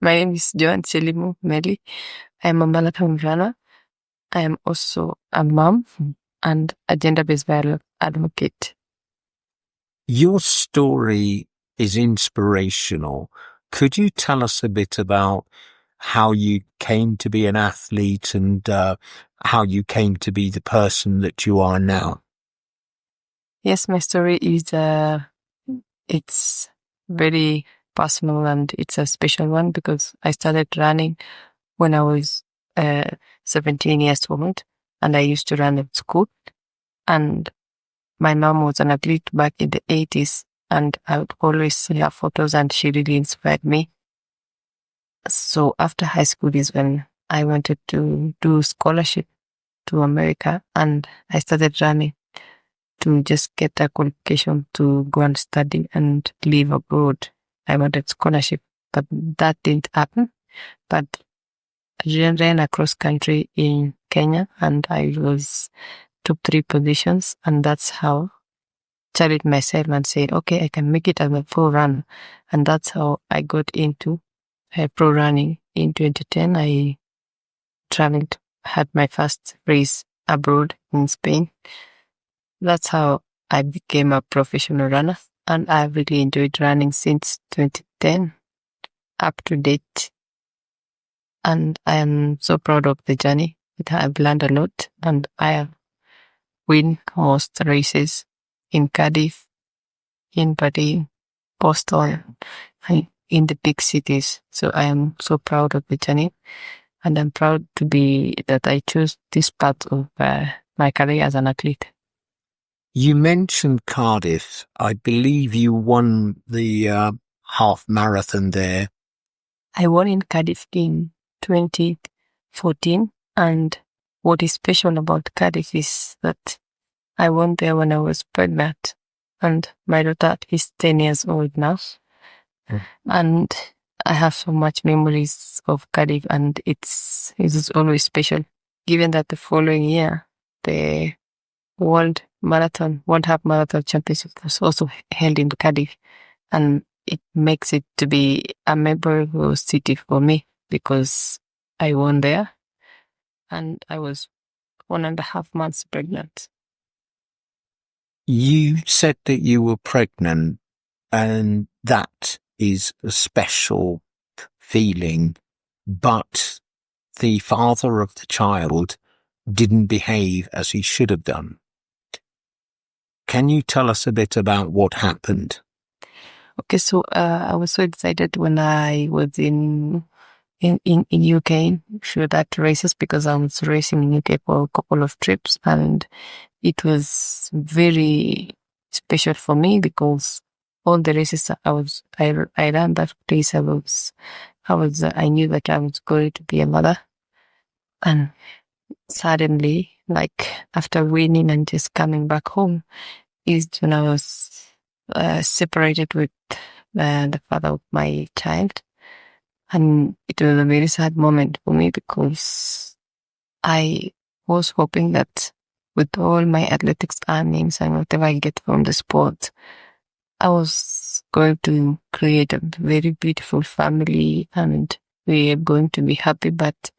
My name is Joan Chelimo Melli. I am a marathon runner. I am also a mom and a gender-based violence advocate. Your story is inspirational. Could you tell us a bit about how you came to be an athlete and how you came to be the person that you are now? Yes, my story is it's very personal and it's a special one because I started running when I was 17 years old, and I used to run at school. And my mom was an athlete back in the 80s, and I would always see her photos, and she really inspired me. So after high school is when I wanted to do scholarship to America, and I started running to just get a qualification to go and study and live abroad. I wanted scholarship, but that didn't happen. But I ran across country in Kenya, and I was top 3 positions, and that's how I challenged myself and said, okay, I can make it as a pro runner. And that's how I got into pro running. In 2010, I traveled, had my first race abroad in Spain. That's how I became a professional runner, and I've really enjoyed running since 2010 up to date. And I am so proud of the journey. I've learned a lot, and I have won most races in Cardiff, in Berlin, Boston, in the big cities. So I am so proud of the journey, and I'm proud to be that I chose this part of my career as an athlete. You mentioned Cardiff. I believe you won the half marathon there. I won in Cardiff in 2014, and what is special about Cardiff is that I won there when I was pregnant, and my daughter is 10 years old now. And I have so much memories of Cardiff, and it's always special, given that the following year, the World Half Marathon Championship was also held in Cardiff, and it makes it to be a memorable city for me because I won there, and I was 1.5 months pregnant. You said that you were pregnant, and that is a special feeling, but the father of the child didn't behave as he should have done. Can you tell us a bit about what happened? Okay, so I was so excited when I was in UK for that races, because I was racing in UK for a couple of trips, and it was very special for me because all the races I ran that place, I knew that I was going to be a mother. And suddenly, like after winning and just coming back home, is when I was separated with the father of my child. And it was a very sad moment for me because I was hoping that with all my athletics earnings and whatever I get from the sport, I was going to create a very beautiful family and we are going to be happy, but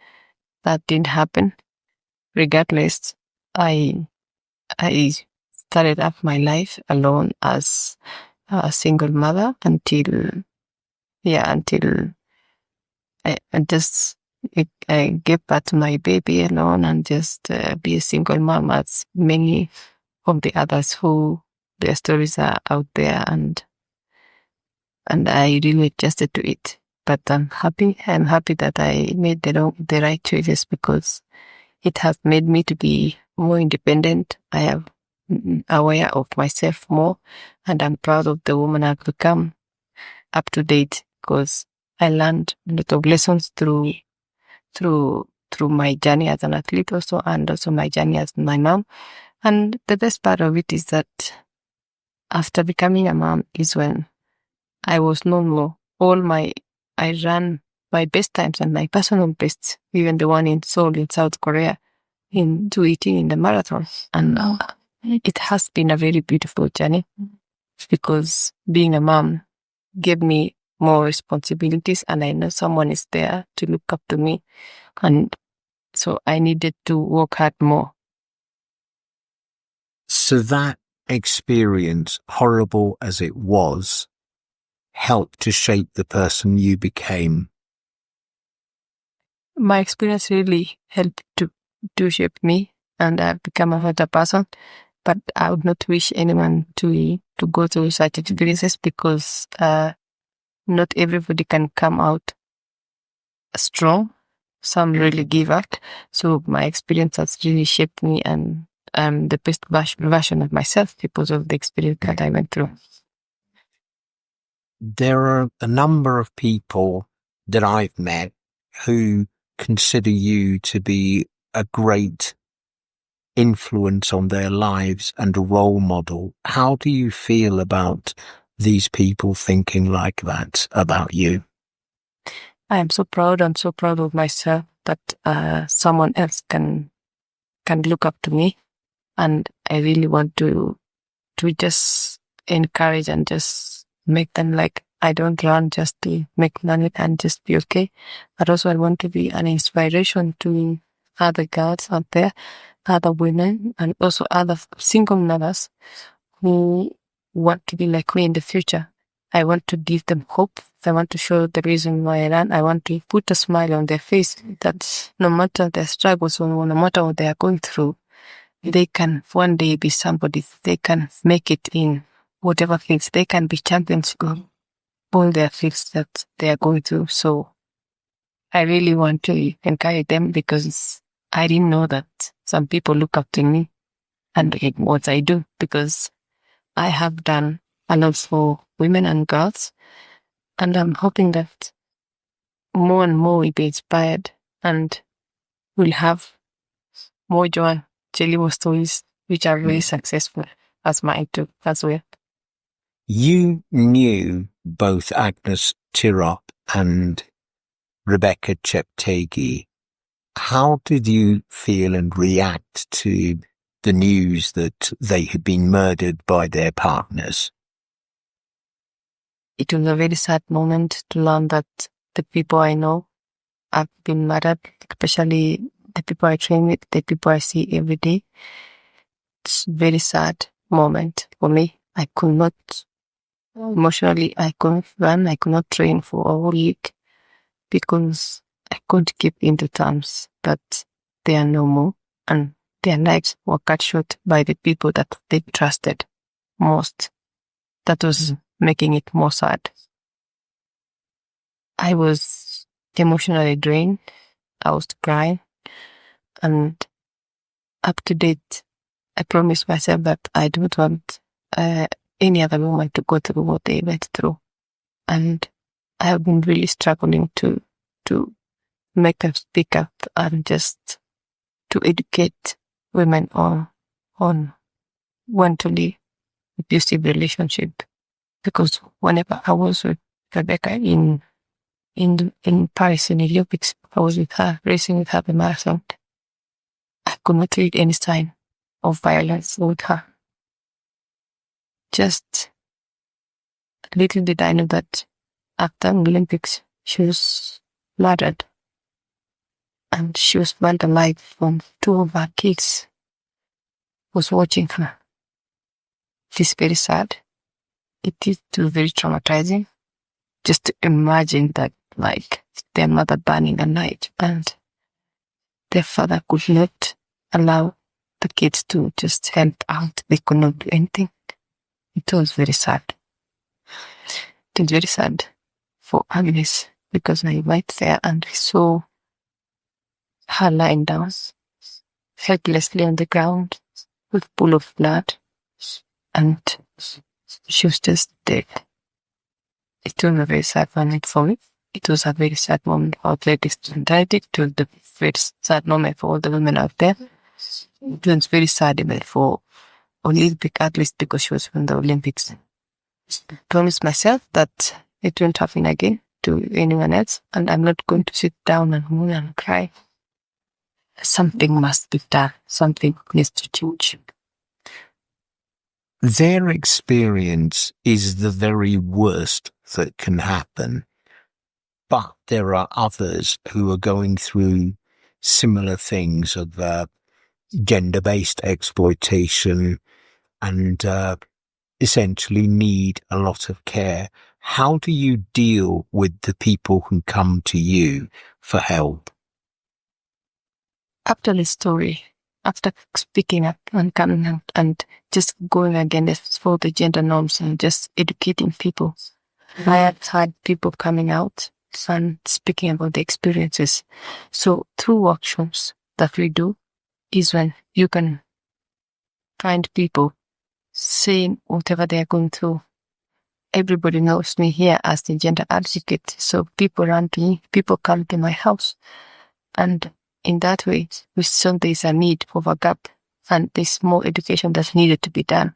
that didn't happen. Regardless, I started up my life alone as a single mother until I gave birth to my baby alone and just be a single mom, as many of the others who their stories are out there, and I really adjusted to it. But I'm happy. I'm happy that I made the right choices because it has made me to be more independent. I am aware of myself more, and I'm proud of the woman I've become up to date because I learned a lot of lessons through my journey as an athlete also, and also my journey as my mom. And the best part of it is that after becoming a mom is when I was no more. I ran my best times and my personal bests, even the one in Seoul in South Korea in 2018 in the marathon. And it has been a very beautiful journey because being a mom gave me more responsibilities, and I know someone is there to look up to me. And so I needed to work hard more. So that experience, horrible as it was, helped to shape the person you became. My experience really helped to shape me, and I've become a better person. But I would not wish anyone to go through such experiences, because not everybody can come out strong. Some really give up. So my experience has really shaped me, and I'm the best version of myself because of the experience that I went through. There are a number of people that I've met who consider you to be a great influence on their lives and a role model. How do you feel about these people thinking like that about you? I am so proud. I'm so proud of myself that someone else can look up to me, and I really want to just encourage and just make them like, I don't run just to make money and just be okay, but also I want to be an inspiration to other girls out there, other women, and also other single mothers who want to be like me in the future. I want to give them hope. I want to show the reason why I run. I want to put a smile on their face, that no matter their struggles or no matter what they are going through, they can one day be somebody. They can make it in whatever fields. They can be champions in all their fields that they are going through. So I really want to encourage them, because I didn't know that some people look up to me and what I do, because I have done a lot for women and girls, and I'm hoping that more and more will be inspired, and we'll have more Joan Chelimo stories which are very successful as mine too as well. You knew both Agnes Tirop and Rebecca Cheptegei. How did you feel and react to the news that they had been murdered by their partners? It was a very sad moment to learn that the people I know have been murdered, especially the people I train with, the people I see every day. It's a very sad moment for me. I could not, emotionally, I couldn't run, I could not train for a whole week, because I couldn't keep into terms that they are no more, and their lives were cut short by the people that they trusted most. That was making it more sad. I was emotionally drained. I was crying, and up to date, I promised myself that I don't want any other woman to go through what they went through. And I have been really struggling to make them speak up, and just to educate women on when to leave abusive relationship. Because whenever I was with Rebecca in Paris in the Olympics, I was with her, racing with her the marathon. I could not read any sign of violence with her. Just little did I know that after the Olympics, she was murdered. And she was burned alive from two of her kids was watching her. It is very sad. It is too very traumatizing. Just to imagine that, like, their mother burning alive, and their father could not allow the kids to just help out. They could not do anything. It was very sad. It was very sad for Agnes, because I went there and I saw her lying down helplessly on the ground with a pool of blood, and she was just dead. It was a very sad moment for me. It was a very sad moment for athletics society. It was the very sad moment for all the women out there. It was very sad even for Olympic athletes, because she was from the Olympics. I promised myself that it won't happen again to anyone else, and I'm not going to sit down and moan and cry. Something must be done. Something needs to change. Their experience is the very worst that can happen. But there are others who are going through similar things of gender-based exploitation and essentially need a lot of care. How do you deal with the people who come to you for help? After the story, after speaking up and coming out and just going against for the gender norms and just educating people, I have had people coming out and speaking about the experiences. So through workshops that we do is when you can find people saying whatever they are going through. Everybody knows me here as the gender advocate. So people run to me, people come to my house. And in that way, we saw there's a need of a gap and there's more education that's needed to be done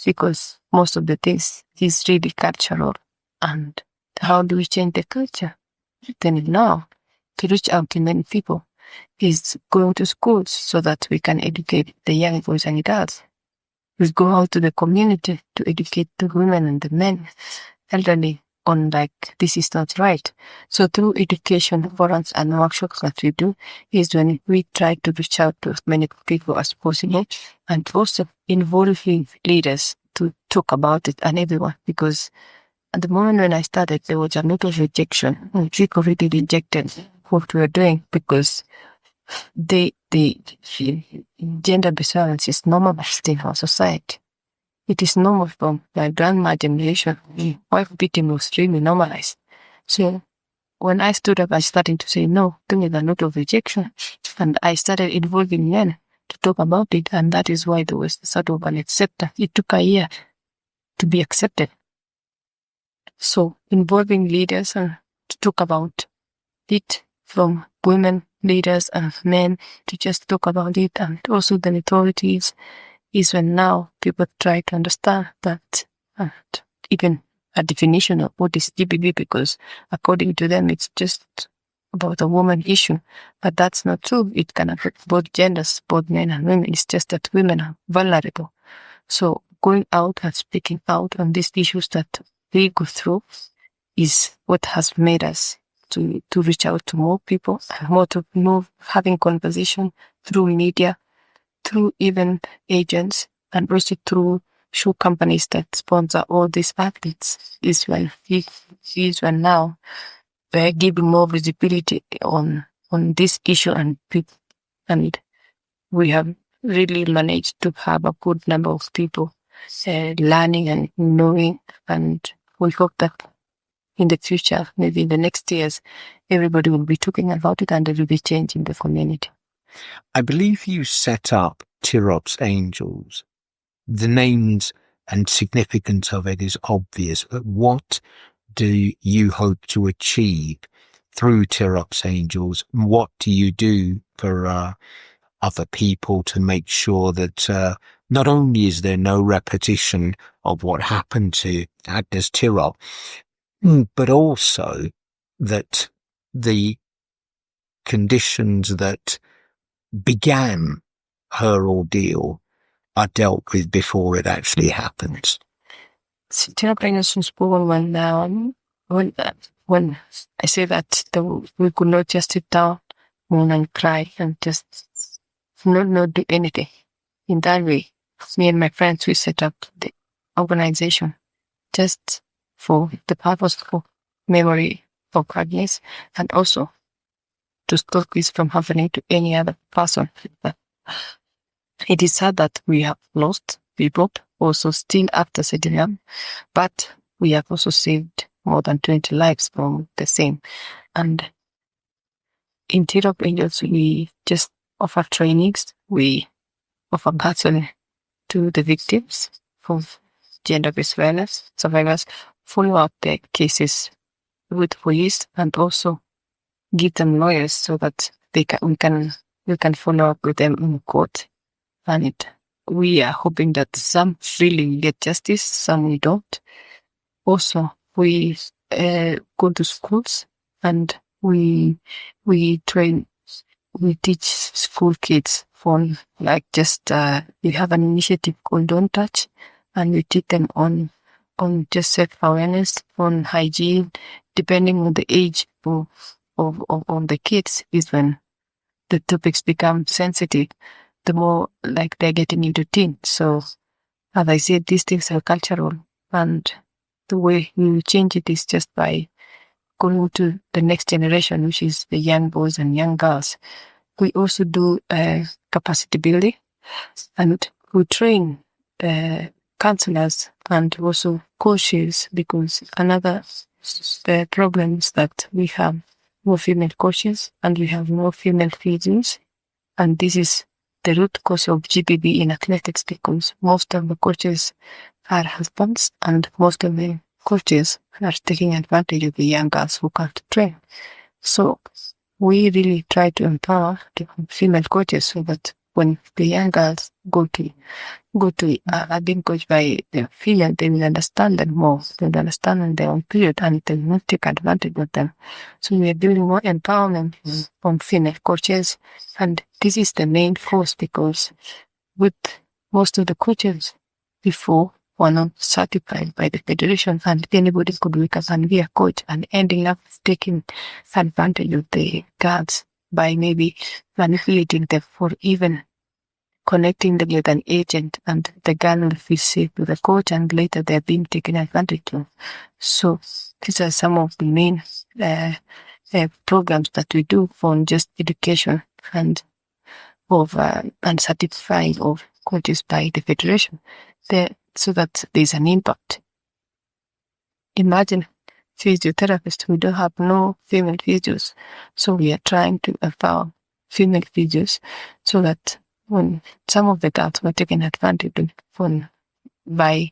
because most of the things is really cultural. And how do we change the culture? Then now, to reach out to many people is going to schools so that we can educate the young boys and girls. We go out to the community to educate the women and the men, elderly, on like, this is not right. So through education forums and workshops that we do is when we try to reach out to as many people as possible and also involving leaders to talk about it and everyone, because at the moment when I started, there was a lot of rejection. People really rejected what we were doing because the gender-based violence is normalized in our society. It is normal from my grandma generation. Wife beating was really normalized. So when I stood up, I started to say no, there is a lot of rejection. And I started involving men to talk about it. And that is why there was sort of an acceptance. It took a year to be accepted. So involving leaders to talk about it, from women leaders and men to just talk about it, and also the authorities, is when now people try to understand that even a definition of what is GBV, because according to them it's just about a woman issue, but that's not true. It can affect both genders, both men and women. It's just that women are vulnerable. So going out and speaking out on these issues that we go through is what has made us to reach out to more people, more having conversation through media, through even agents, and also through show companies that sponsor all these athletes. Is when now we're giving more visibility on this issue, and we have really managed to have a good number of people learning and knowing, and we hope that in the future, maybe in the next years, everybody will be talking about it and there will be change in the community. I believe you set up Tirop's Angels. The names and significance of it is obvious, but what do you hope to achieve through Tirop's Angels? What do you do for other people to make sure that not only is there no repetition of what happened to Agnes Tirop, but also that the conditions that began her ordeal are dealt with before it actually happens? Tirop was born when I say that we could not just sit down, mourn and cry and just not do anything. In that way, me and my friends, we set up the organization just for the purpose of memory of Agnes, and also to stop this from happening to any other person. It is sad that we have lost people also still after setting up, but we have also saved more than 20 lives from the same. And in Tirop Angels, we just offer trainings, we offer counseling to the victims of gender-based violence survivors, follow up their cases with police, and also give them lawyers so that we can follow up with them in court. And we are hoping that some really get justice, some we don't. Also, we go to schools and we train, we teach school kids from like just we have an initiative called Don't Touch, and we teach them on on just self-awareness, on hygiene, depending on the age of the kids, is when the topics become sensitive, the more like they're getting into teen. So, as I said, these things are cultural, and the way we will change it is just by going to the next generation, which is the young boys and young girls. We also do capacity building, and we train counselors and also coaches, because another problem is that we have more female coaches and we have more female physios, and this is the root cause of GBB in athletics, because most of the coaches are husbands and most of the coaches are taking advantage of the young girls who can't train. So we really try to empower the female coaches so that when the young girls go to are being coached by the female, they will understand them more. They will understand their own period and they will not take advantage of them. So we are building more empowerment on female coaches, and this is the main force, because with most of the coaches before were not certified by the federation, and anybody could wake up and be a coach and ending up taking advantage of the girls by maybe manipulating them or even connecting them with an agent, and the girl will feel safe with the coach and later they're being taken advantage of. So these are some of the main programs that we do on just education and of and certifying of coaches by the federation, so that there's an impact. Imagine physiotherapists, we don't have no female physios, so we are trying to empower female physios so that when some of the girls were taken advantage of by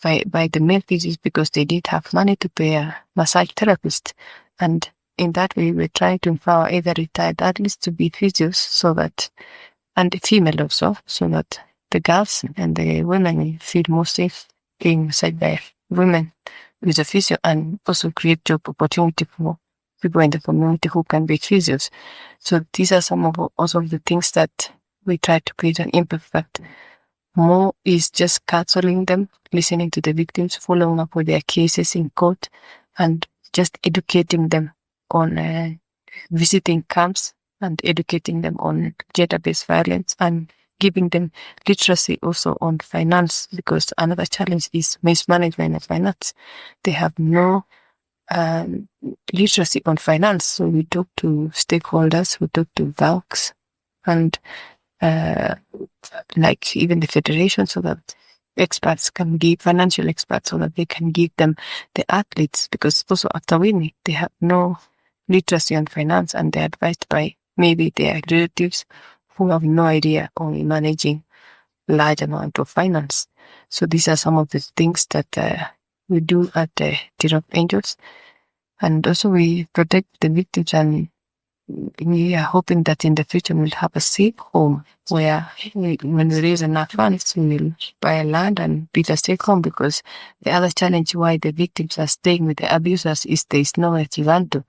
the male physios because they didn't have money to pay a massage therapist, and in that way we're trying to empower either retired athletes to be physios, so that, and female also, so that the girls and the women will feel more safe being massaged by women with a physio, and also create job opportunity for people in the community who can be physios. So these are some of also the things that we try to create an impact. But more is just counseling them, listening to the victims, following up with their cases in court, and just educating them on visiting camps and educating them on gender-based violence and giving them literacy also on finance, because another challenge is mismanagement of finance. They have no literacy on finance. So we talk to stakeholders, we talk to banks, and like even the federation, so that experts can give, financial experts, so that they can give them the athletes, because also after winning, they have no literacy on finance and they're advised by maybe their relatives who have no idea on managing large amount of finance. So these are some of the things that we do at the Tirop Angels. And also we protect the victims, and we are hoping that in the future we'll have a safe home where when we raise enough funds, we will buy a land and build a safe home, because the other challenge why the victims are staying with the abusers is there is nowhere to run to.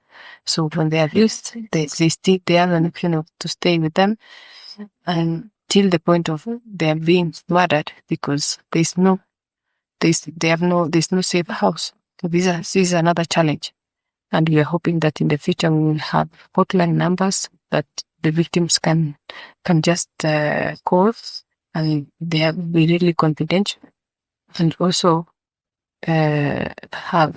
So when they're abused, they have an option to stay with them until the point of they're being murdered, because there's no safe house. So this is another challenge. And we are hoping that in the future we will have hotline numbers that the victims can just call, and they will be really confidential, and also have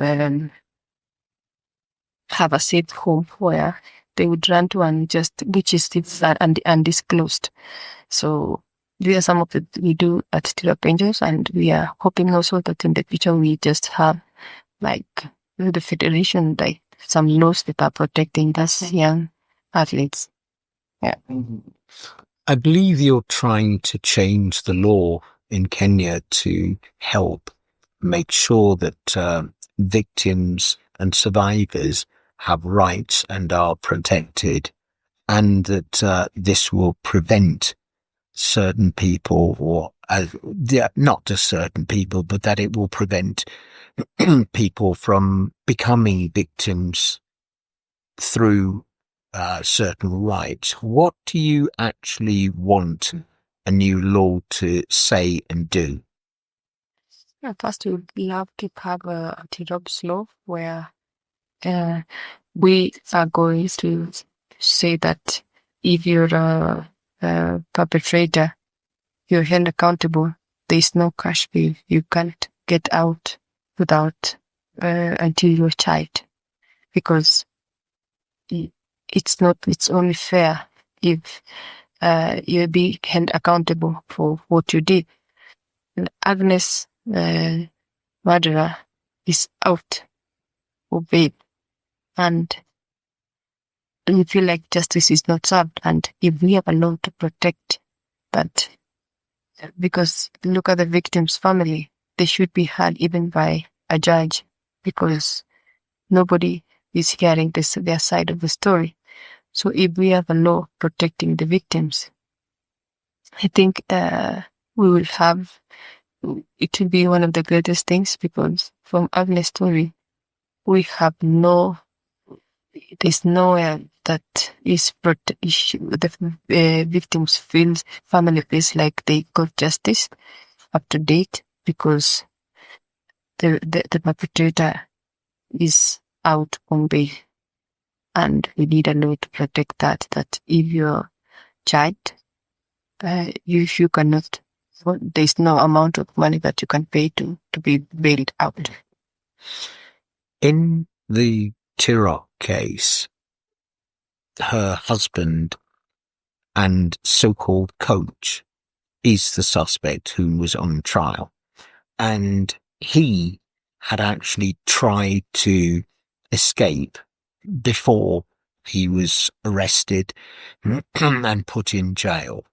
a safe home where they would run to, and just which is undisclosed. So these are some of the we do at Tirop Angels, and we are hoping also that in the future we just have like the federation, like some laws that are protecting us young athletes. Yeah. I believe you're trying to change the law in Kenya to help make sure that victims and survivors have rights and are protected, and that this will prevent certain people, or not just certain people, but that it will prevent people from becoming victims through certain rights. What do you actually want a new law to say and do? First, we would love to have a Tirop's law where we are going to say that if you're a perpetrator, you're held accountable. There is no cash bail. You can't get out without until you're a child, because it's only fair if you're being held accountable for what you did. And Agnes murderer is out for bail, and we feel like justice is not served. And if we have a law to protect that, because look at the victim's family, they should be heard even by a judge, because nobody is hearing their side of the story. So if we have a law protecting the victims, I think we will have, it will be one of the greatest things, because from Agnes' story, we have there's nowhere that is the victims family feels like they got justice up to date, because the perpetrator is out on bail. And we need a law to protect that if you're child, you cannot, there's no amount of money that you can pay to be bailed out. In the Tirop case, her husband and so-called coach is the suspect who was on trial. And he had actually tried to escape before he was arrested and put in jail.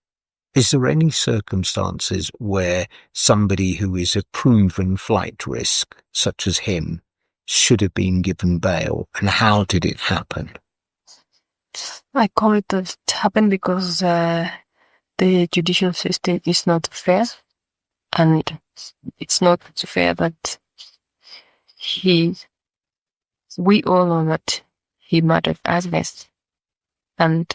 Is there any circumstances where somebody who is a proven flight risk, such as him, should have been given bail, and how did it happen? I call it happen because the judicial system is not fair, and it's not fair that we all know that he murdered Agnes, and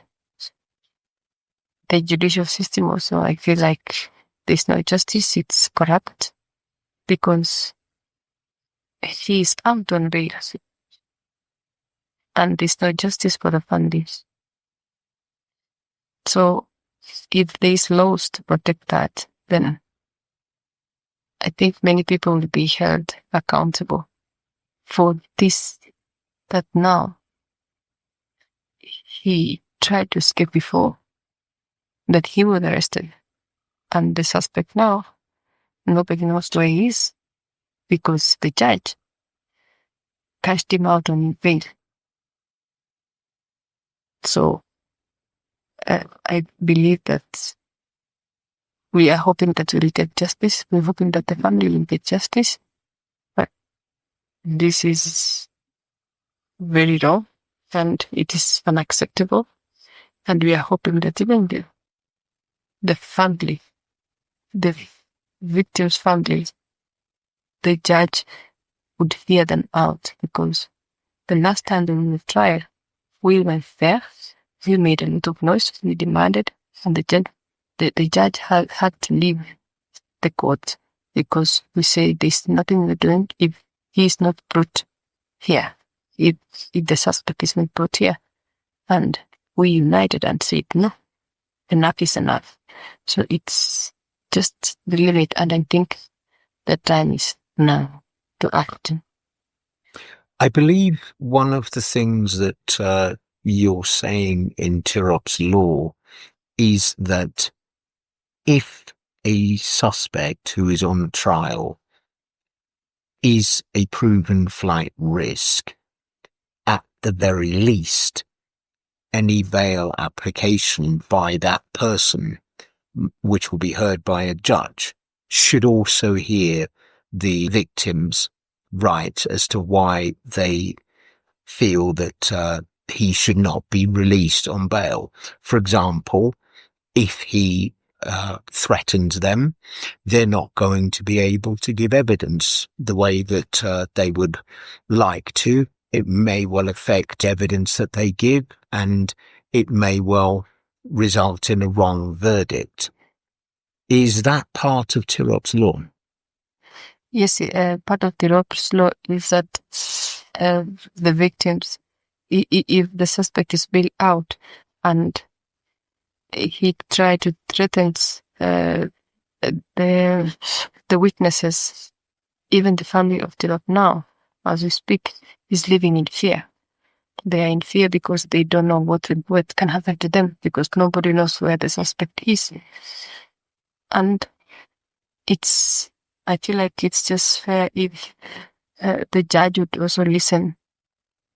the judicial system also, I feel like there's no justice, it's corrupt, because he is out on bail, and there's no justice for the families. So if there's laws to protect that, then I think many people will be held accountable for this, that now he tried to escape before, that he was arrested, and the suspect now, nobody knows where he is, because the judge cashed him out on bail. So I believe that we are hoping that we will get justice. We're hoping that the family will get justice. But this is very wrong, and it is unacceptable. And we are hoping that even the family, the victim's family, the judge would hear them out, because the last time during the trial, we went there, we made a lot of noise, we demanded, and the judge had to leave the court, because we say there's nothing we're doing if he is not brought here, if the suspect is not brought here. And we united and said, no, enough is enough. So it's just the limit, and I think the time is now to act. I believe one of the things that you're saying in Tirop's law is that if a suspect who is on trial is a proven flight risk, at the very least, any bail application by that person, which will be heard by a judge, should also hear the victim's right as to why they feel that he should not be released on bail. For example, if he threatens them, they're not going to be able to give evidence the way that they would like to. It may well affect evidence that they give, and it may well result in a wrong verdict. Is that part of Tirop's law? Yes, part of the Ropes law is that the victims, if the suspect is bailed out and he tried to threaten the witnesses, even the family of Tirop now, as we speak, is living in fear. They are in fear because they don't know what can happen to them, because nobody knows where the suspect is. And I feel like it's just fair if the judge would also listen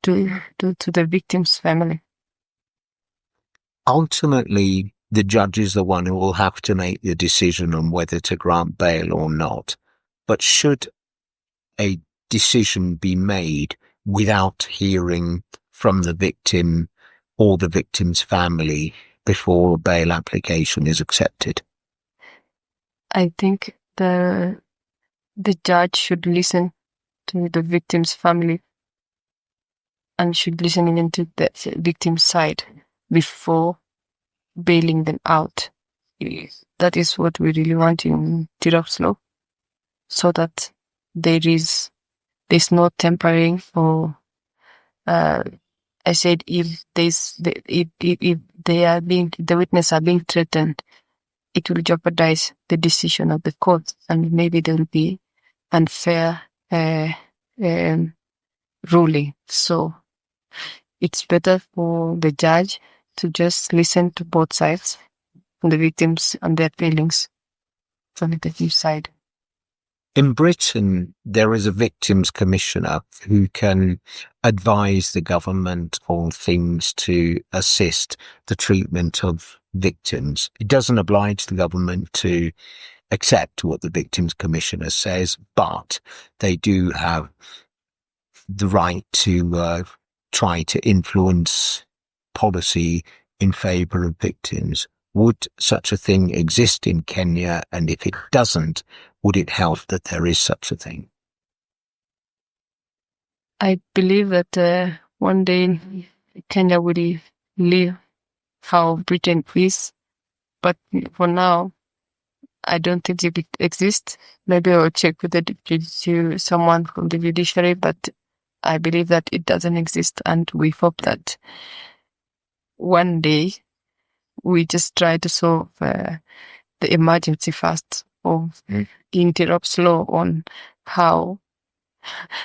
to the victim's family. Ultimately, the judge is the one who will have to make the decision on whether to grant bail or not. But should a decision be made without hearing from the victim or the victim's family before a bail application is accepted? I think the judge should listen to the victim's family and should listen even to the victim's side before bailing them out. That is what we really want in Tirop's law, so that there's no tampering or I said if the witness are being threatened, it will jeopardize the decision of the court, and maybe there will be unfair ruling. So it's better for the judge to just listen to both sides, the victims and their feelings from the victim's side. In Britain, there is a victims commissioner who can advise the government on things to assist the treatment of victims. It doesn't oblige the government to accept what the victims commissioner says, but they do have the right to try to influence policy in favour of victims. Would such a thing exist in Kenya? And if it doesn't, would it help that there is such a thing? I believe that one day Kenya will live how Britain is, but for now, I don't think it exists. Maybe I'll check with someone from the judiciary, but I believe that it doesn't exist, and we hope that one day we just try to solve the emergency first of Tirop's law on how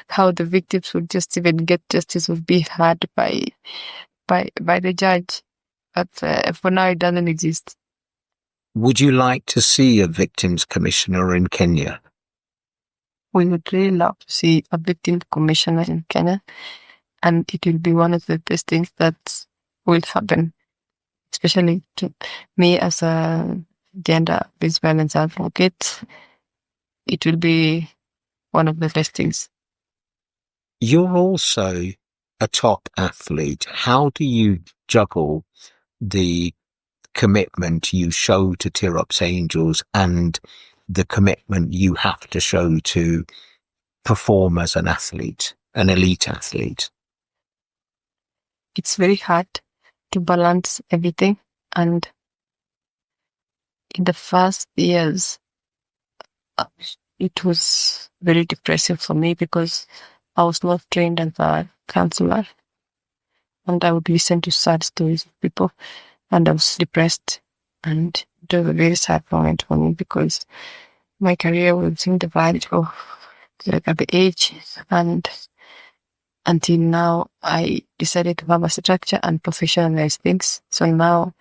the victims would just even get justice would be heard by the judge. But for now, it doesn't exist. Would you like to see a victims commissioner in Kenya? We would really love to see a victim commissioner in Kenya, and it will be one of the best things that will happen, especially to me as a gender-based violence advocate. It will be one of the best things. You're also a top athlete. How do you juggle the commitment you show to Tirop's Angels and the commitment you have to show to perform as an athlete, an elite athlete? It's very hard to balance everything, and in the first years, it was very depressing for me because I was not trained as a counselor, and I would listen to sad stories of people, and I was depressed, and it was a very sad moment for me because my career was in the verge of at the age, and until now, I decided to have a structure and professionalize things. So now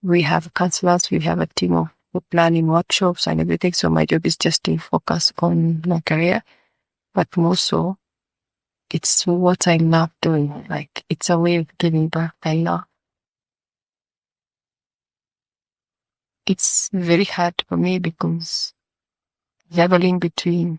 we have counselors, we have a team of planning workshops and everything. So my job is just to focus on my career, but more so, it's what I love doing. Like, it's a way of giving back. I love. It's very hard for me because juggling between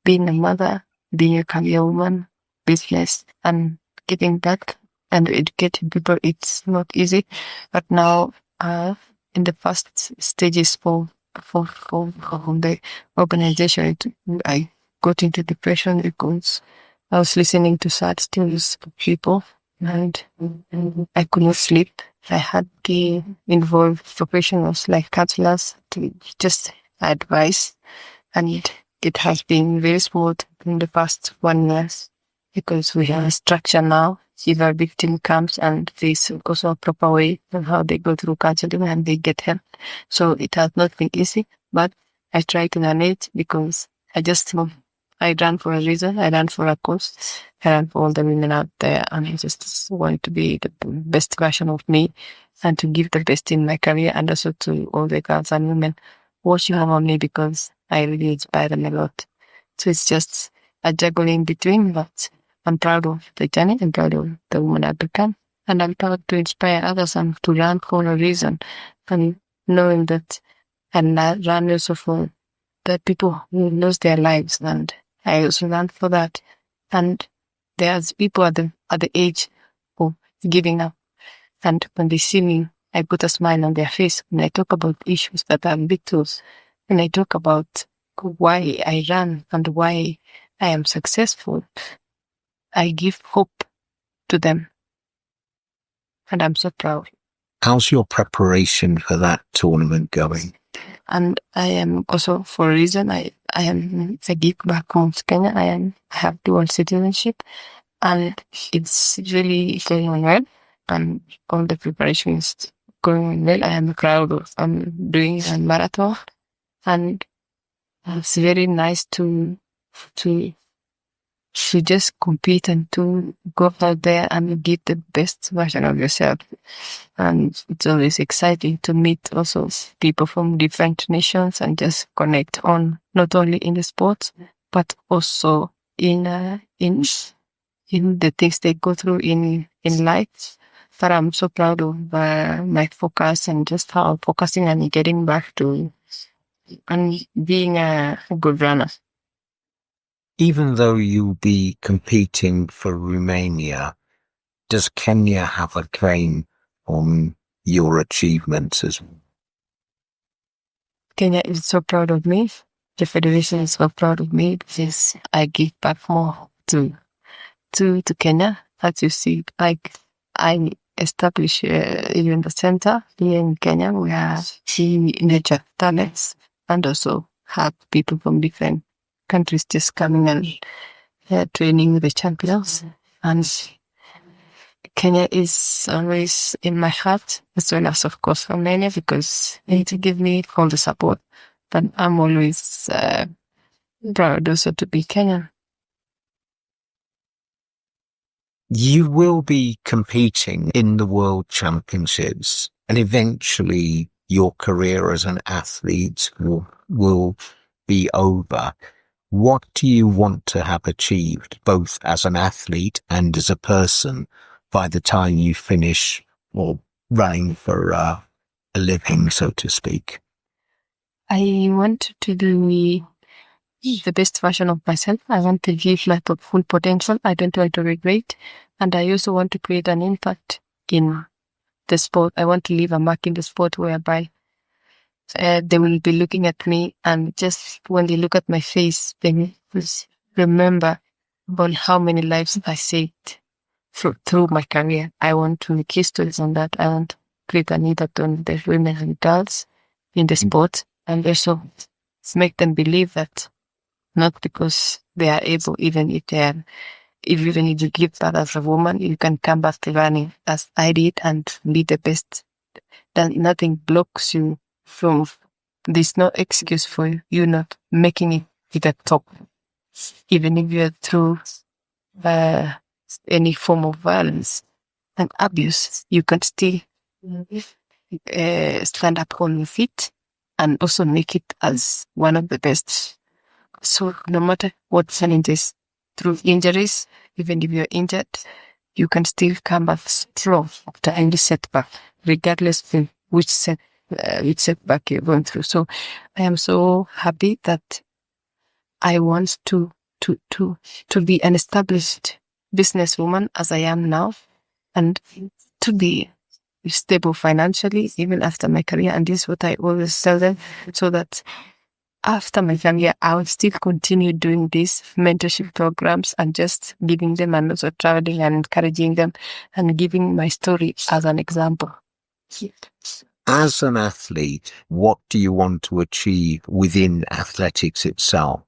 being a mother, being a career woman, business, and giving back and educating people, it's not easy. But now, in the first stages for the organization, I got into depression because I was listening to sad stories of people, and I could not sleep. I had to involve professionals like counselors to just advise, and it has been very smooth in the past 1 year because we have a structure now. If a victim comes and there's also a proper way on how they go through counseling and they get help. So it has not been easy, but I try to manage because I ran for a reason. I ran for a cause. I ran for all the women out there, and I just want to be the best version of me and to give the best in my career, and also to all the girls and women watching over me because I really inspire them a lot. So it's just a juggling between, but I'm proud of the journey. I'm proud of the woman I've become, and I'm proud to inspire others and to run for a reason, and knowing that and run also for the people who lose their lives, and I also ran for that. And there's people at the age of giving up, and when they see me, I put a smile on their face when I talk about issues that are big tools, and I talk about why I ran and why I am successful. I give hope to them, and I'm so proud. How's your preparation for that tournament going? And I am also, for a reason, I give back home to Kenya. I have dual citizenship, and it's really going well, and all the preparation is going well. I am proud of doing a marathon, and it's very nice to just compete and to go out there and give the best version of yourself. And it's always exciting to meet also people from different nations and just connect on not only in the sports, but also in the things they go through in life. But I'm so proud of my focus and just how I'm focusing and getting back to and being a good runner. Even though you'll be competing for Romania, does Kenya have a claim on your achievements as well? Kenya is so proud of me. The federation is so proud of me because I give back more to Kenya. As you see, like I establish even the center here in Kenya where we nurture talents and also have people from different countries just coming and training the champions. And Kenya is always in my heart, as well as, of course, Romania, because they give me all the support. But I'm always proud also to be Kenyan. You will be competing in the World Championships, and eventually your career as an athlete will be over. What do you want to have achieved, both as an athlete and as a person, by the time you finish or running for a living, so to speak? I want to do the best version of myself. I want to give my full potential. I don't want to regret. And I also want to create an impact in the sport. I want to leave a mark in the sport whereby they will be looking at me, and just when they look at my face, they will remember on how many lives I saved through my career. I want to make histories on that. I want to create an impact on the women and girls in the sport, and also make them believe that not because they are able, even if you give that as a woman, you can come back to running as I did and be the best. Then nothing blocks you from, there's no excuse for you not making it to the top. Even if you're through any form of violence and abuse, you can still stand up on your feet and also make it as one of the best. So no matter what challenges, through injuries, even if you're injured, you can still come back strong after any setback, regardless of which setback you're going through. So I am so happy that I want to be an established businesswoman as I am now, and to be stable financially even after my career. And this is what I always tell them, so that after my career, I will still continue doing these mentorship programs and just giving them, and also traveling and encouraging them and giving my story as an example. As an athlete, what do you want to achieve within athletics itself?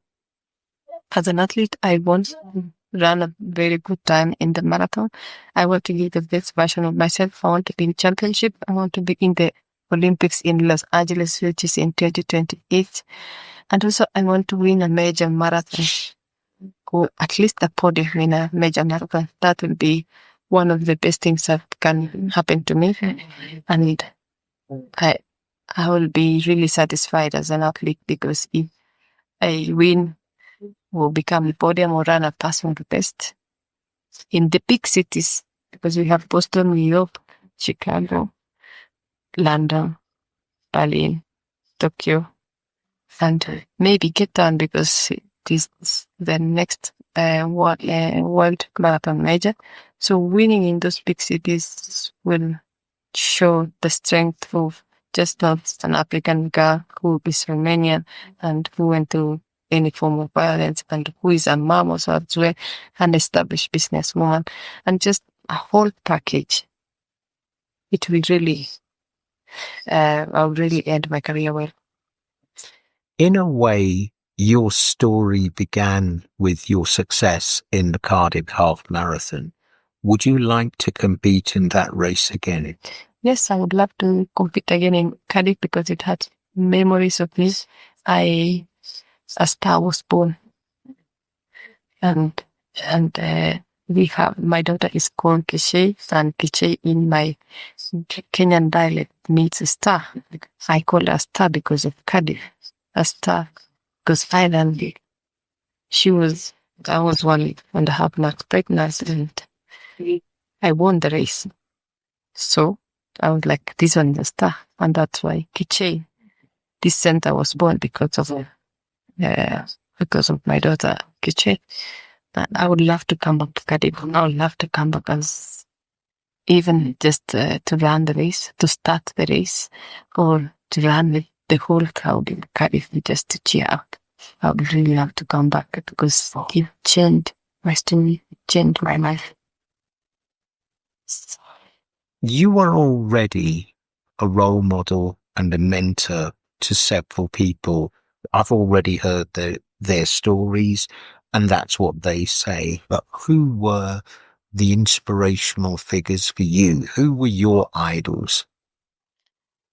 As an athlete, I want to run a very good time in the marathon. I want to give the best version of myself. I want to be in championship. I want to be in the Olympics in Los Angeles, which is in 2028. And also, I want to win a major marathon, go at least a podium in a major marathon. That will be one of the best things that can happen to me. And I will be really satisfied as an athlete, because if I win, will become a podium or run a personal best in the big cities, because we have Boston, New York, Chicago, London, Berlin, Tokyo, and maybe Cape Town, because this is the next world marathon major. So winning in those big cities will show the strength of just not an African girl who is Romanian and who went through any form of violence, and who is a mom also as well, an established businesswoman, and just a whole package. It will really, I'll really end my career well. In a way, your story began with your success in the Cardiff Half Marathon. Would you like to compete in that race again? Yes, I would love to compete again in Cardiff, because it had memories of this. A star was born, and we have, my daughter is called Kiche, and Kiche in my Kenyan dialect means a star. I call her a star because of Cardiff, a star, because finally I was 1.5 months pregnant, and I won the race. So I was like, this one is a star, and that's why Kiche, this center was born because of my daughter Kiche. But I would love to come back to Cardiff. I would love to come back as even just to run the race, to start the race, or to run the whole crowd in Cardiff just to cheer out. I would really love to come back, because it changed my story, it changed my life. You were already a role model and a mentor to several people. I've already heard their stories, and that's what they say. But who were the inspirational figures for you? Who were your idols?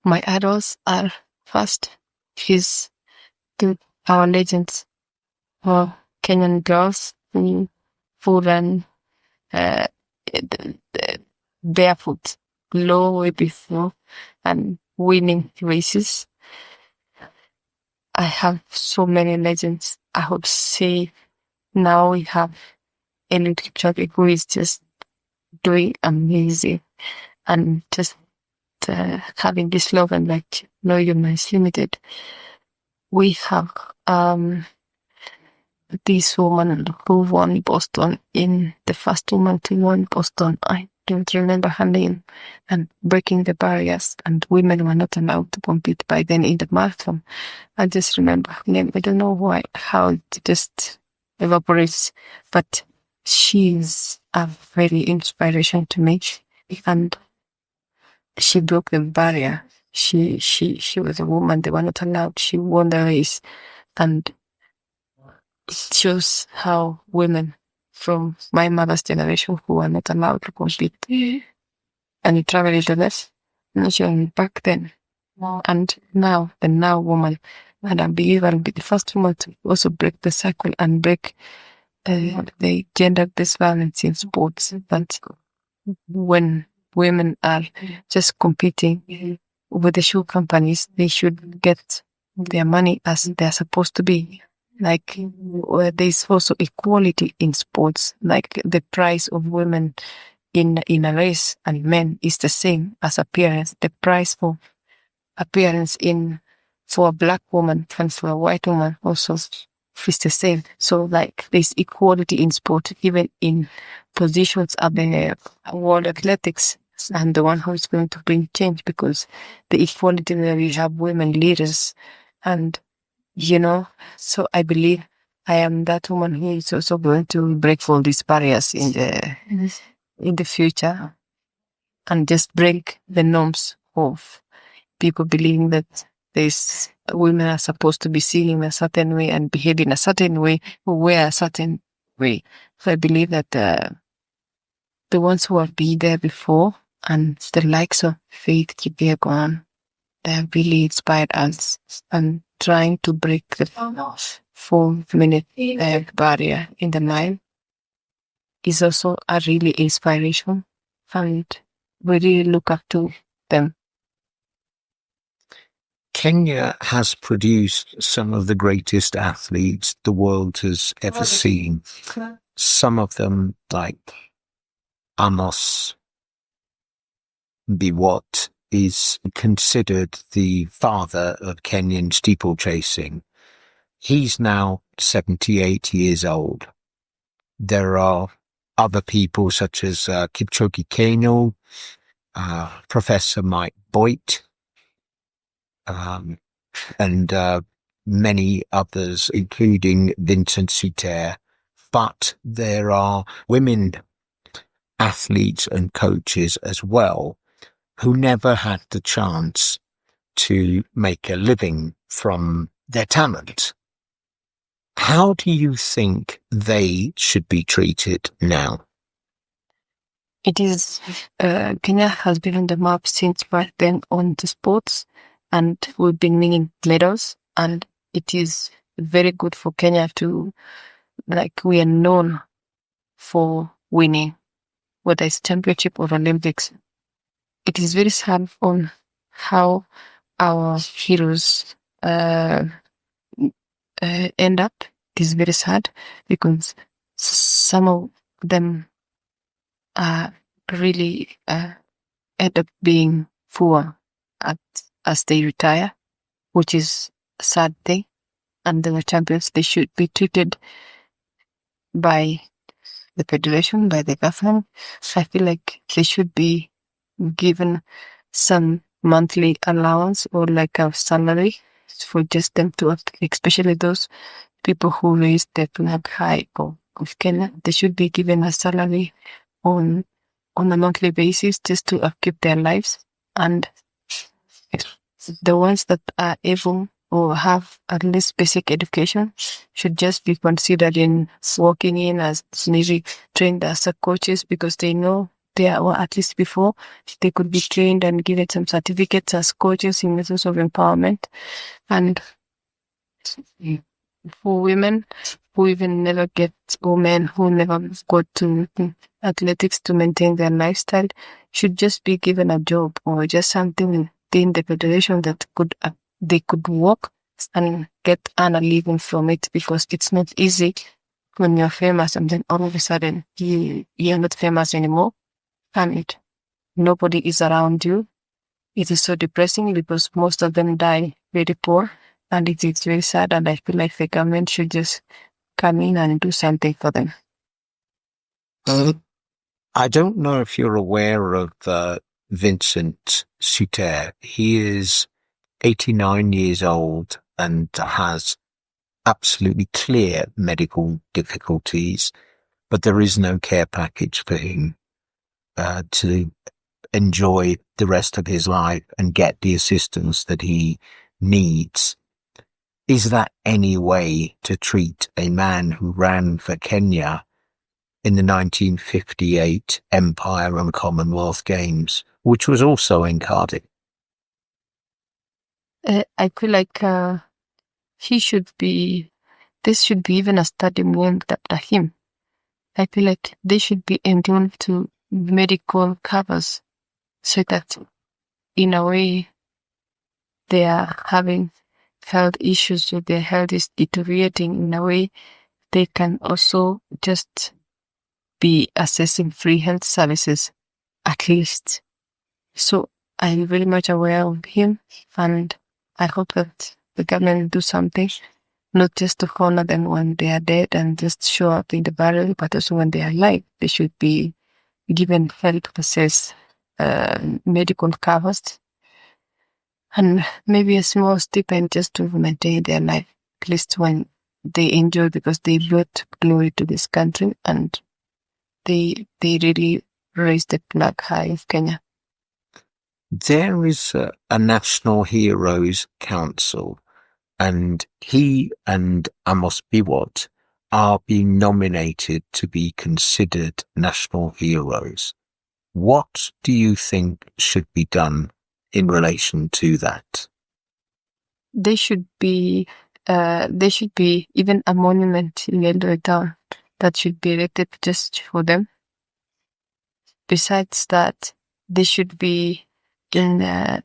My idols are, first, our legends, Kenyan girls who run barefoot, low way before, and winning races. I have so many legends. I would say now we have Eliud Kipchoge, who is just doing amazing, and just having this slogan like "No Human is Limited." We have this woman who won Boston, in the first woman to win Boston. I don't remember her name, and breaking the barriers, and women were not allowed to compete by then in the marathon. I just remember her name. I don't know how it just evaporates, but she's a very inspiration to me, and she broke the barrier. She was a woman. They were not allowed. She won the race, and it shows how women from my mother's generation who were not allowed to compete and travel to this nation back then, and now the now woman, and I believe I'll be the first woman to also break the cycle and break the gender-based violence in sports. That when women are just competing with the shoe companies, they should get their money as they're supposed to be. Like, there's also equality in sports. Like, the price of women in a race and men is the same as appearance. The price for appearance for a black woman and for a white woman also is the same. So, like, there's equality in sport, even in positions of the world athletics. I'm the one who is going to bring change, because the equality where we have women leaders, and so I believe I am that woman who is also going to break all these barriers in the future, and just break the norms of people believing that there's women are supposed to be seen in a certain way and behave in a certain way or wear a certain way. So I believe that the ones who have been there before and the likes of Faith Kipyegon, they have really inspired us and trying to break the 4-minute barrier in the mile is also a really inspiration, and we really look up to them. Kenya has produced some of the greatest athletes the world has ever seen. Some of them, like Amos Biwott, is considered the father of Kenyan steeplechasing. He's now 78 years old. There are other people such as Kipchoge Keino, Professor Mike Boyd, and many others, including Vincent Suter. But there are women athletes and coaches as well who never had the chance to make a living from their talent. How do you think they should be treated now? It is, Kenya has been on the map since back then on the sports, and we've been winning medals, and it is very good for Kenya to, we are known for winning, whether it's championship or Olympics. It is very sad on how our heroes end up. It is very sad because some of them really end up being poor as they retire, which is a sad thing. And the champions, they should be treated by the federation, by the government. I feel like they should be given some monthly allowance or like a salary for just them to, especially those people who raise the flag high of Kenya. They should be given a salary on a monthly basis just to upkeep their lives. And the ones that are able or have at least basic education should just be considered in walking in as maybe trained as a coaches, because they know they are, or at least before they could be trained and given some certificates as coaches in methods of empowerment. And for women who even never get, or men who never got to athletics to maintain their lifestyle, should just be given a job or just something within the federation that they could work and earn a living from it, because it's not easy when you're famous and then all of a sudden you're not famous anymore and nobody is around you. It is so depressing because most of them die very poor, and it is very sad, and I feel like the government should just come in and do something for them. I don't know if you're aware of Vincent Suter. He is 89 years old and has absolutely clear medical difficulties, but there is no care package for him to enjoy the rest of his life and get the assistance that he needs. Is that any way to treat a man who ran for Kenya in the 1958 Empire and Commonwealth Games, which was also in Cardiff? I feel like this should be even a study named after him. I feel like they should be entitled to medical covers, so that in a way they are having health issues, or their health is deteriorating in a way, they can also just be accessing free health services, at least. So I'm very much aware of him, and I hope that the government will do something, not just to honor them when they are dead and just show up in the burial, but also when they are alive. They should be given health access, medical covers, and maybe a small stipend just to maintain their life, at least when they enjoy, because they brought glory to this country and they really raised the flag high of Kenya. There is a National Heroes Council, and he and Amos Biwott are being nominated to be considered national heroes. What do you think should be done in relation to that? They should be even a monument in every town that should be erected just for them. Besides that, they should be in the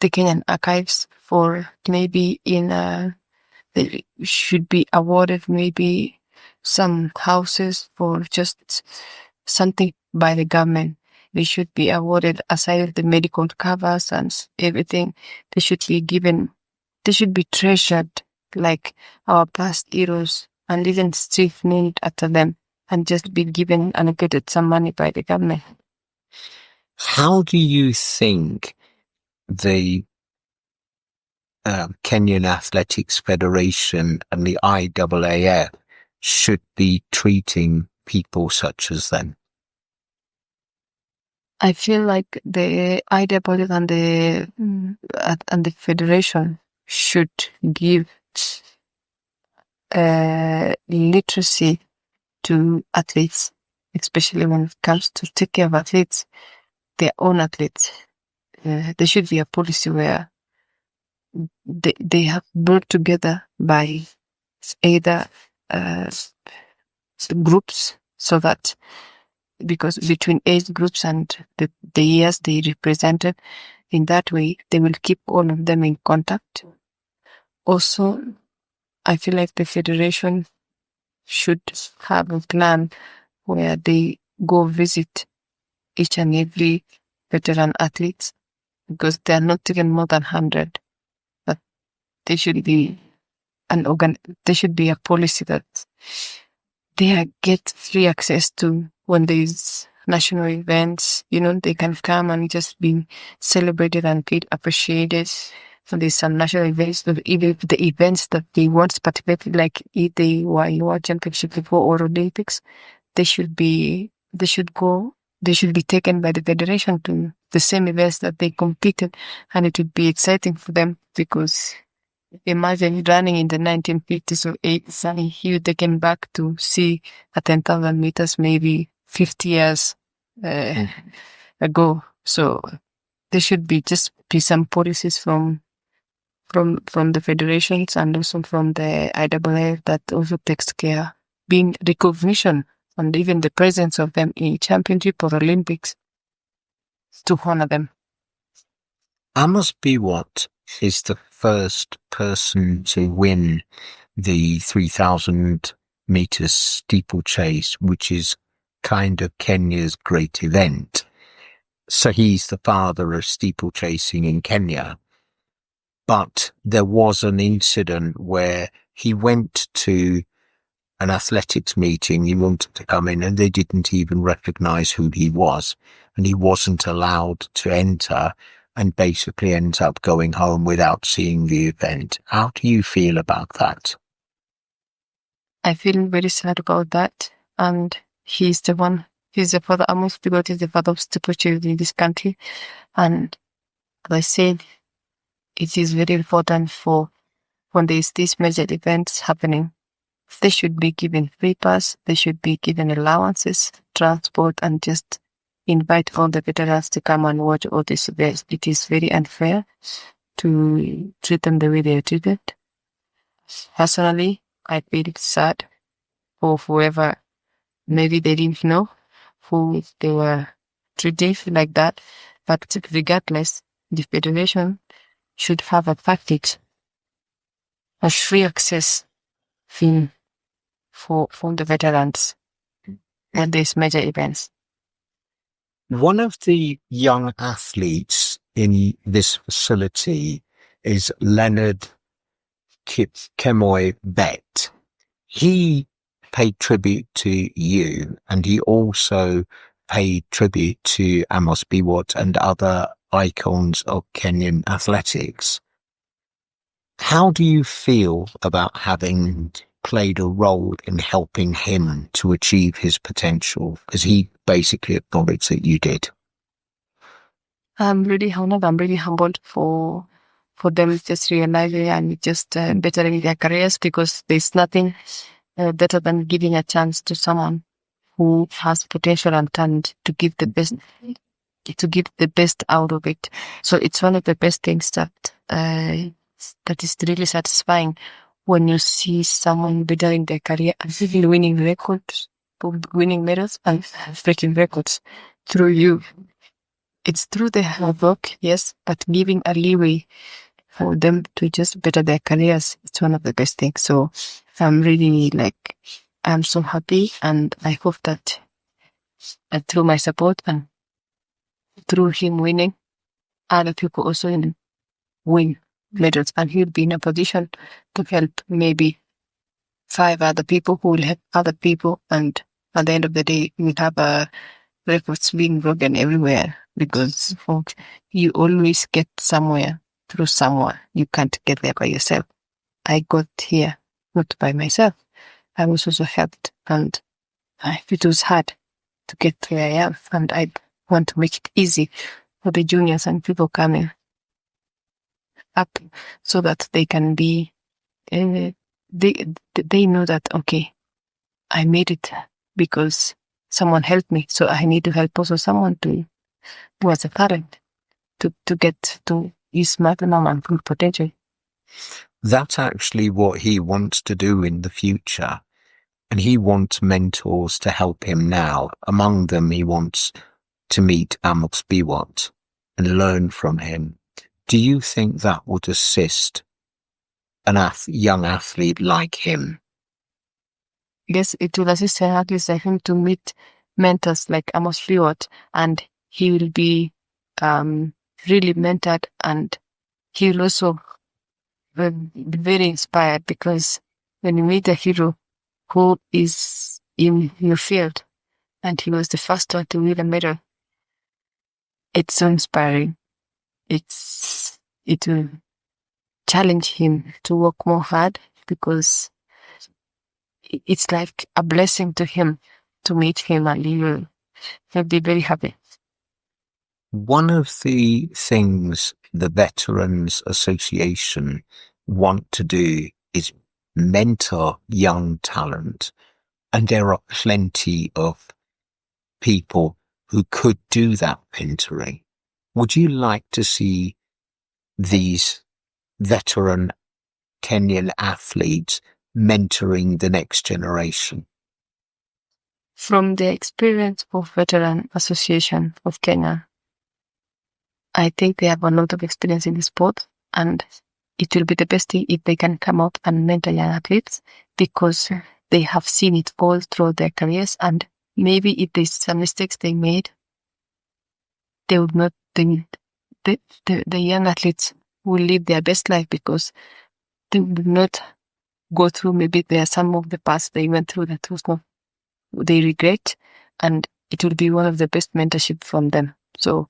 Kenyan archives, for maybe they should be awarded maybe some houses for just something by the government. They should be awarded, aside the medical covers and everything. They should be treasured like our past heroes, and even street named after them, and just be given allocated some money by the government. How do you think the Kenyan Athletics Federation and the IAAF should be treating people such as them? I feel like the IAAF and the federation should give literacy to athletes, especially when it comes to take care of athletes, their own athletes. There should be a policy where they have brought together by either groups, so that, because between age groups and the years they represented, in that way they will keep all of them in contact. Also, I feel like the federation should have a plan where they go visit each and every veteran athletes, because they are not even more than 100. But there should be there should be a policy that they get free access to when there's national events. They can come and just be celebrated and feel appreciated. So there's some national events, even the events that they once participated, like the World Championship before, or Olympics, they should be taken by the federation to the same events that they competed, and it would be exciting for them, because imagine running in the 1950s or 80s, and you taken back to see a 10,000 meters maybe 50 years ago. So there should be some policies from the federations, and also from the IAAF, that also takes care, being recognition and even the presence of them in championship or Olympics, to honor them. Amos Biwott is the first person to win the 3,000 meters steeplechase, which is kind of Kenya's great event. So he's the father of steeplechasing in Kenya. But there was an incident where he went to an athletics meeting. He wanted to come in, and they didn't even recognize who he was, and he wasn't allowed to enter, and basically ends up going home without seeing the event. How do you feel about that? I feel very sad about that. And he's the father, Amos Biwott is the father of steeplechase in this country. And as I said, it is very important for when there's these major events happening, they should be given free pass, they should be given allowances, transport, and just invite all the veterans to come and watch all these events. It is very unfair to treat them the way they are treated. Personally, I feel sad for whoever, maybe they didn't know who they were treated like that. But regardless, the federation should have a package of free access for the veterans at these major events. One of the young athletes in this facility is Leonard Kemoy Bet. He paid tribute to you, and he also paid tribute to Amos Biwott and other icons of Kenyan athletics. How do you feel about having played a role in helping him to achieve his potential? Because he basically acknowledged that you did. I'm really honored. I'm really humbled for them just realizing and just bettering their careers, because there's nothing better than giving a chance to someone who has potential and talent to give the best out of it. So it's one of the best things that is really satisfying when you see someone bettering their career and even winning records, winning medals and breaking records through you. It's through the hard work, yes, but giving a leeway for them to just better their careers, it's one of the best things. So I'm really I'm so happy, and I hope that through my support and through him winning, other people also win medals, and he'll be in a position to help maybe 5 other people who will help other people, and at the end of the day, we'll have records being broken everywhere, because folks, you always get somewhere through someone. You can't get there by yourself. I got here not by myself. I was also helped, and it was hard to get where I am, and I want to make it easy for the juniors and people coming up, so that they can be, they know that, okay, I made it because someone helped me, so I need to help also someone who has a talent to get to use maximum and full potential. That's actually what he wants to do in the future. And he wants mentors to help him now. Among them, he wants to meet Amos Biwott and learn from him. Do you think that would assist an young athlete like him? Yes, it will assist an athlete like him to meet mentors like Amos Biwott, and he will be really mentored, and he will also be very inspired, because when you meet a hero who is in your field and he was the first one to win a medal, it's so inspiring. It will challenge him to work more hard, because it's like a blessing to him to meet him, and he'll be very happy. One of the things the Veterans Association want to do is mentor young talent. And there are plenty of people who could do that mentoring. Would you like to see these veteran Kenyan athletes mentoring the next generation? From the experience of Veteran Association of Kenya, I think they have a lot of experience in the sport, and it will be the best thing if they can come out and mentor young athletes, because they have seen it all through their careers, and maybe if there's some mistakes they made, they would not think the young athletes will live their best life, because they will not go through, maybe there are some of the past they went through that was not, they regret, and it will be one of the best mentorship from them. So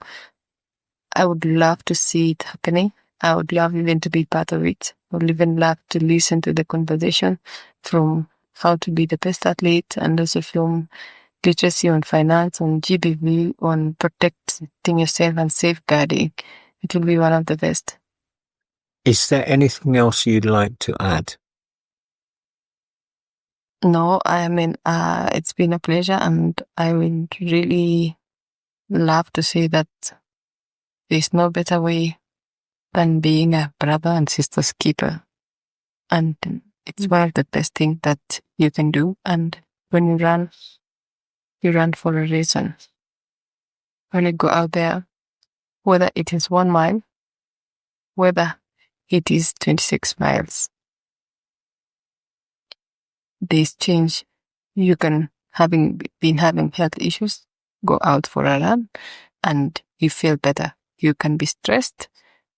I would love to see it happening. I would love even to be part of it. I would even love to listen to the conversation from how to be the best athlete, and also from literacy on finance, on GBV, on protecting yourself and safeguarding. It will be one of the best. Is there anything else you'd like to add? No, I mean, it's been a pleasure, and I would really love to say that there's no better way than being a brother and sister's keeper. And it's one of the best things that you can do. And when you run for a reason. When you go out there, whether it is 1 mile, whether it is 26 miles, there's change. You can, been having health issues, go out for a run and you feel better. You can be stressed,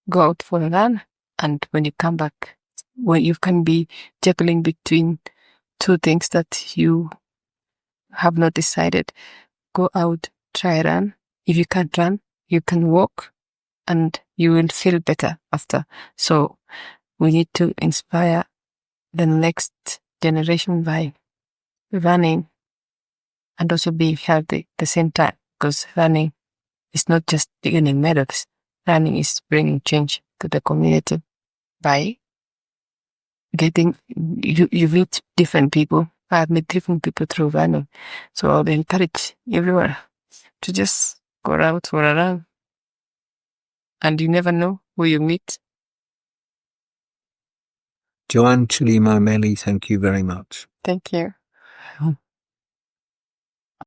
go out for a run, and when you come back, when you can be juggling between 2 things that you have not decided, go out, try a run. If you can't run, you can walk, and you will feel better after. So we need to inspire the next generation by running and also being healthy at the same time, because running it's not just beginning medals. Running is bringing change to the community by you meet different people. I've met different people through running. So I would encourage everyone to just go out for a run. And you never know who you meet. Joan Chelimo Melli, thank you very much. Thank you.